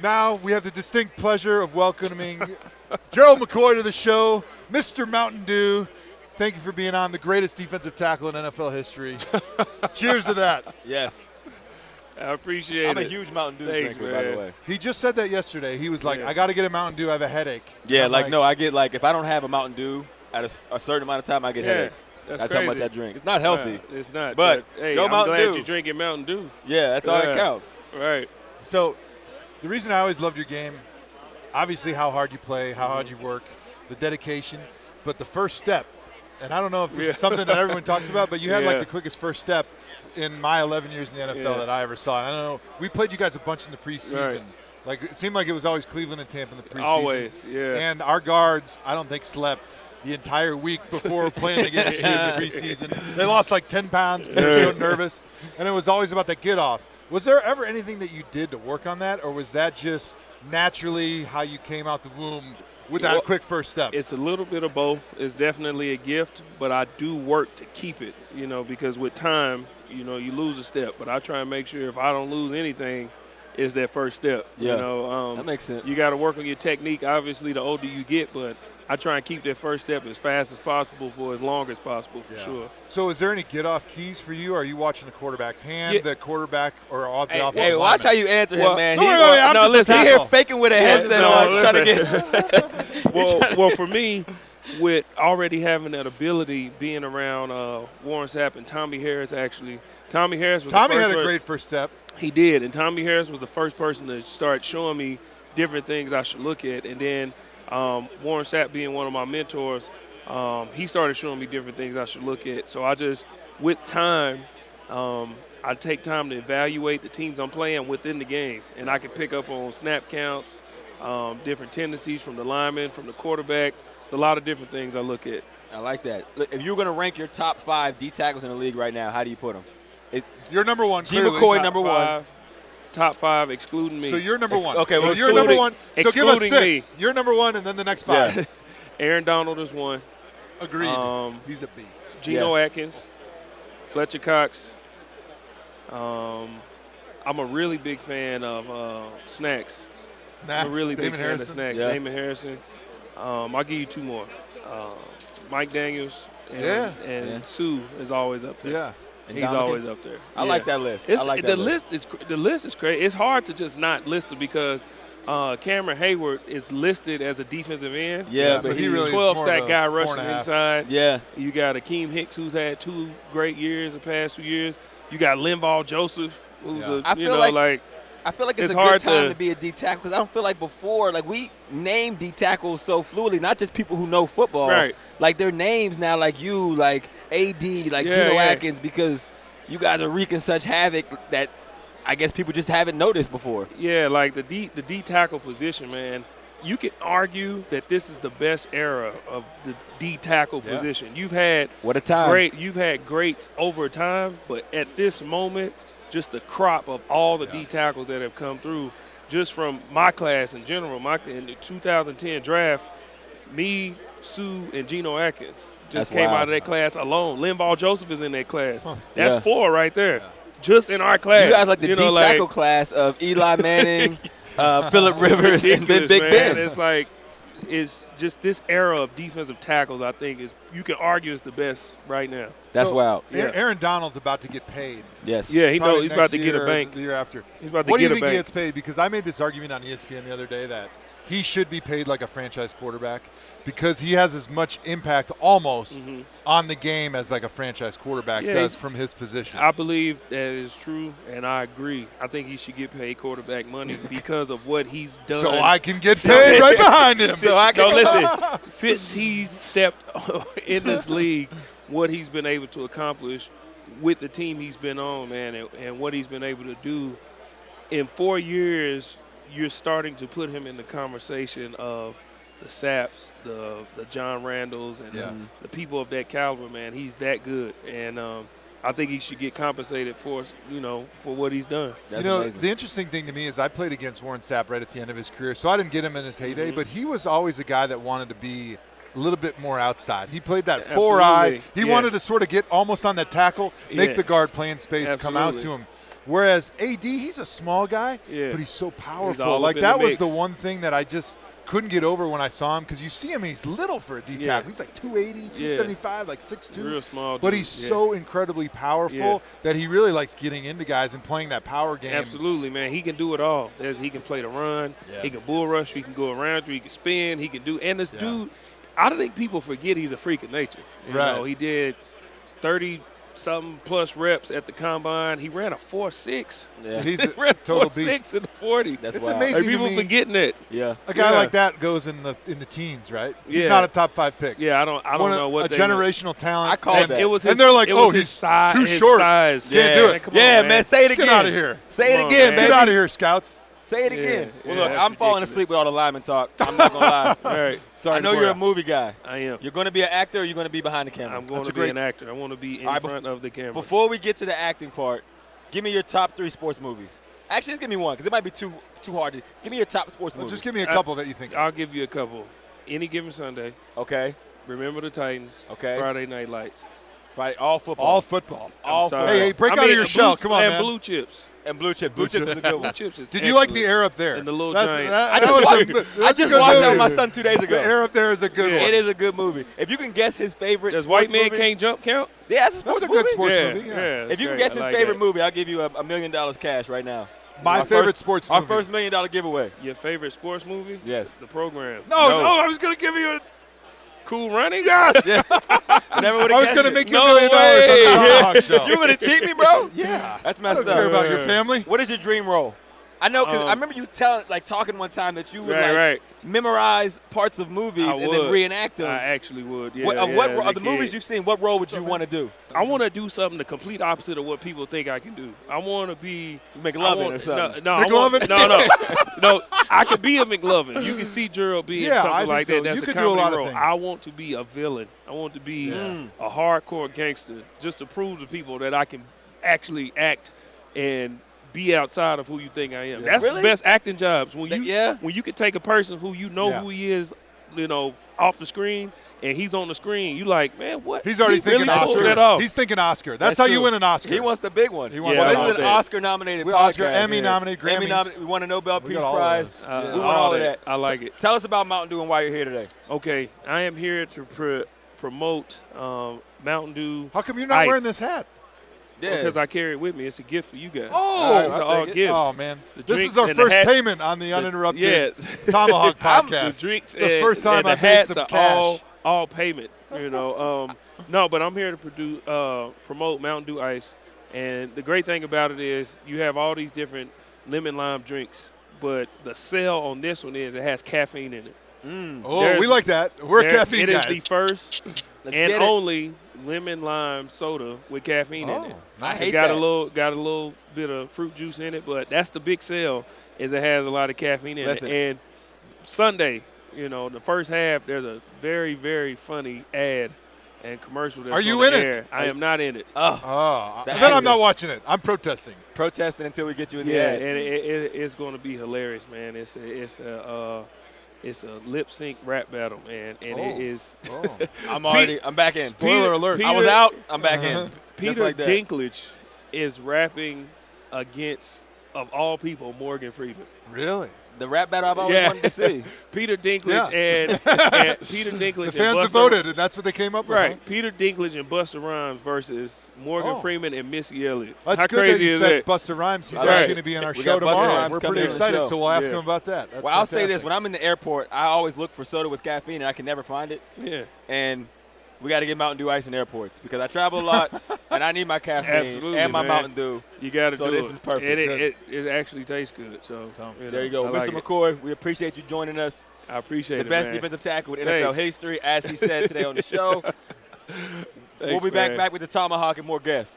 Now we have the distinct pleasure of welcoming Gerald McCoy to the show, Mr. Mountain Dew. Thank you for being on, the greatest defensive tackle in NFL history. Cheers to that. Yes. I appreciate it. I'm a huge Mountain Dew drinker, by the way. He just said that yesterday. He was like, I got to get a Mountain Dew. I have a headache. Yeah, no, I get if I don't have a Mountain Dew at a certain amount of time, I get headaches. That's how much I drink. It's not healthy. Yeah, it's not. But hey, go I'm Mountain glad Dew. you're drinking Mountain Dew. Yeah, that's all that counts. Right. So the reason I always loved your game, obviously how hard you play, how hard you work, the dedication, but the first step. And I don't know if this is something that everyone talks about, but you had like the quickest first step in my 11 years in the NFL that I ever saw. And I don't know. We played you guys a bunch in the preseason. Right. Like it seemed like it was always Cleveland and Tampa in the preseason. Always, yeah. And our guards, I don't think, slept the entire week before playing against you in the preseason. They lost like 10 pounds because they were so nervous. And it was always about that get-off. Was there ever anything that you did to work on that, or was that just naturally how you came out the womb with that quick first step? It's a little bit of both. It's definitely a gift, but I do work to keep it, because with time, you lose a step. But I try and make sure if I don't lose anything, it's that first step. Yeah, that makes sense. You got to work on your technique, obviously, the older you get, but I try and keep that first step as fast as possible for as long as possible, for sure. So is there any get-off keys for you? Are you watching the quarterback's hand, the quarterback, or all the offensive Hey, watch how you answer him, man. Listen, he here faking with a headset on, trying to get. well, for me, with already having that ability, being around Warren Sapp and Tommy Harris, actually. Tommy Harris was Tommy the first had a great first step. He did, and Tommy Harris was the first person to start showing me different things I should look at. And then Warren Sapp being one of my mentors, he started showing me different things I should look at. So I just, with time, I take time to evaluate the teams I'm playing within the game. And I can pick up on snap counts, different tendencies from the lineman, from the quarterback. It's a lot of different things I look at. I like that. Look, if you were going to rank your top 5 D tackles in the league right now, how do you put them? You're number one. G. McCoy, number 1. Top 5, excluding me. So you're number 1. Okay, well, you're number 1. So give us 6. Me. You're number 1, and then the next 5. Yeah. Aaron Donald is 1. Agreed. He's a beast. Geno Atkins, Fletcher Cox. I'm a really big fan of Snacks. I'm a really big fan of Snacks. Yeah. Damon Harrison. I'll give you 2 more. Mike Daniels and Sue is always up there. Yeah. And he's always up there. I like that list. The list is crazy. It's hard to just not list it because Cameron Hayward is listed as a defensive end. Yeah, but he he's really a 12-sack guy rushing 4.5. inside. Yeah. You got Akeem Hicks, who's had 2 great years the past 2 years. You got Linval Joseph, who's I feel like it's a good time to be a D tackle because I don't feel like before, we name D tackles so fluidly, not just people who know football. Right. Like their names now, like you, like AD, like Geno Atkins, because you guys are wreaking such havoc that I guess people just haven't noticed before. Yeah, like the D tackle position, man. You can argue that this is the best era of the D tackle position. You've had what a time. You've had greats over time, but at this moment, just the crop of all the D tackles that have come through, just from my class in general, in the 2010 draft, me, Sue, and Geno Atkins just came out of that class alone. Linval Joseph is in that class. That's 4 right there, just in our class. You guys like the D tackle class of Eli Manning, Phillip Rivers, and Big Ben. It's just this era of defensive tackles, I think, you can argue is the best right now. That's wild. Aaron Donald's about to get paid. Yes. Yeah, he knows he's about to get a bank. The year after. He's about to what get do you a think bank. he gets paid? Because I made this argument on ESPN the other day that he should be paid like a franchise quarterback because he has as much impact almost on the game as like a franchise quarterback does from his position. I believe that is true, and I agree. I think he should get paid quarterback money because of what he's done. So I can get paid right behind him. Listen, since he stepped in this league, what he's been able to accomplish with the team he's been on, man, and what he's been able to do in 4 years, you're starting to put him in the conversation of the Sapps, the John Randalls, and the people of that caliber, man. He's that good, and I think he should get compensated for what he's done. That's amazing. The interesting thing to me is I played against Warren Sapp right at the end of his career, so I didn't get him in his heyday, but he was always a guy that wanted to be a little bit more outside. He played that 4-eye. He wanted to sort of get almost on that tackle, make the guard play in space, come out to him. Whereas AD, he's a small guy, Yeah. but he's so all powerful. up Like in that the was the mix. one thing that I just couldn't get over when I saw him, because you see him and he's little for a D tackle. Yeah. He's like 280, 275, like 6'2". Real small But dude, he's yeah. so incredibly powerful Yeah. that he really likes getting into guys and playing that power game. Absolutely, man. He can do it all. He can play the run. Yeah. He can bull rush. He can go around you. He can spin. He can do. And this Yeah. dude, I don't think people forget he's a freak of nature. You Right. know, he did 30-something plus reps at the combine. He ran a 4.6. Yeah. He's He a ran total 4.6 beast. in the 40. That's It's wild. amazing. Like, people to me, forgetting it. Yeah. a guy Yeah. like that goes in the teens, right? He's Yeah. not a top 5 pick. Yeah, I don't know what a they generational talent. I called and, that. It was his, and they're like, it was oh, his he's size, too his short. Size. Can't do it. Come Yeah, on, man. Say it again. Get out of here. Say it Come on, again, man. baby. Get out of here, scouts. Say it Yeah, again. yeah, Well, look, that's I'm falling ridiculous. asleep with all the lineman talk. I'm not going to lie. All right, Sorry, I know you're a movie guy. I am. You're going to be an actor or you're going to be behind the camera? I'm going That's to a be great- an actor. I want to be in All right, front of the camera. Before we get to the acting part, give me your top 3 sports movies. Actually, just give me one because it might be too hard. Give me your top sports Well, movies. just give me a couple that you think. I'll give you a couple. Any Given Sunday, Okay. Remember the Titans, Okay. Friday Night Lights. Friday, all football. All football. All I'm sorry. football. Hey, break out of your shell. Come on, and man. Blue Chips. And Blue Chip. Blue Chips is a good Blue one. Chips is Did you like the excellent. air up there? And the little That's- Giants. that- I that just was watched, a- that's I a just good watched that movie. with my son 2 days ago. The air up there is a good one. It is a good movie. If you can guess his favorite Does sports White Man movie, Can't Jump count? Yeah, that's a sports That's a good movie. sports yeah, movie. Yeah. that's If you can great. guess I his like favorite that. movie, I'll give you $1 million cash right now. My Our favorite first- sports Our movie. first $1 million giveaway. Your favorite sports movie? Yes. The Program. No, I was going to give you a Cool Running? yes. Never would I have was guessed going to it. make you No $1 million way. on the ThomaHawk Show. You gonna cheat me, bro? Yeah. That's I messed don't care up. about your family. What is your dream role? I know because I remember you talking one time that you would Right. memorize parts of movies I and then would. reenact them. I actually would. Yeah, what yeah, of as a the movies kid. you've seen? What role would you want to do? I want to do something the complete opposite of what people think I can do. I want to be McLovin or something. No, McLovin? no. I could be a McLovin. You can see Gerald being Yeah, I something think like so. that. That's You a could do a comedy lot of role. things. I want to be a villain. I want to be a hardcore gangster, just to prove to people that I can actually act and be outside of who you think I am. Yeah. That's Really? the best acting jobs. When you can take a person who you know Yeah. who he is, off the screen, and he's on the screen, you like, man, what? He's already He thinking really pulled Oscar. that off. He's thinking Oscar. That's how you true. win an Oscar. He wants the big one. He wants Yeah, well, I this want is an that. Oscar-nominated We podcast. Oscar, Emmy-nominated, Emmy Grammys. nominated. We won a Nobel We Peace got all Prize. those. We won all of that. I like it. Tell us about Mountain Dew and why you're here today. Okay, I am here to promote Mountain Dew. How come you're not Ice. wearing this hat? Yeah. Because I carry it with me. It's a gift for you guys. Oh, These are I'll all take it. gifts. Oh, man. The This drinks is our and the first hats- payment on the uninterrupted yeah. ThomaHawk The podcast. drinks The and, first time and the I've made hats some are cash. all payment. No, but I'm here to promote Mountain Dew Ice, and the great thing about it is you have all these different lemon lime drinks, but the sell on this one is it has caffeine in it. Oh, There's- we like that. We're caffeine It is guys. the first Let's and get it. only lemon lime soda with caffeine in it. I It's hate got that. a little bit of fruit juice in it, but that's the big sell is it has a lot of caffeine in Listen. it. And Sunday, the first half, there's a very, very funny ad and commercial that's Are you on the in it? air. I am not in it. Oh, That then I'm is not it. watching it. I'm protesting. Protesting until we get you in the Yeah, ad. and it's going to be hilarious, man. It's a lip sync rap battle, man, and Oh. it is. I'm back in. Spoiler alert. I was out. I'm back in. Just Peter like that. Dinklage is rapping against, of all people, Morgan Freeman. Really? The rap battle I've always wanted to see. Peter Dinklage Yeah. and Peter Dinklage. The fans and have voted, and that's what they came up with. Right, huh? Peter Dinklage and Busta Rhymes versus Morgan Oh. Freeman and Missy Elliott. That's How good crazy that you is said that? Busta Rhymes. He's Right. actually going to be in our We show got Busta tomorrow. Rhymes We're coming pretty in the excited, show. so we'll ask Yeah. him about that. That's Well, I'll say this. fantastic. When I'm in the airport, I always look for soda with caffeine, and I can never find it. Yeah, And we got to get Mountain Dew Ice in airports because I travel a lot, and I need my caffeine Absolutely, and my man. Mountain Dew. you got to So do it. this is perfect. And it actually tastes good. So There you go. I Mr. like it. McCoy, we appreciate you joining us. I appreciate The it, best man. defensive tackle with NFL Thanks. history, as he said today on the show. We'll Thanks, be man. back with the ThomaHawk and more guests.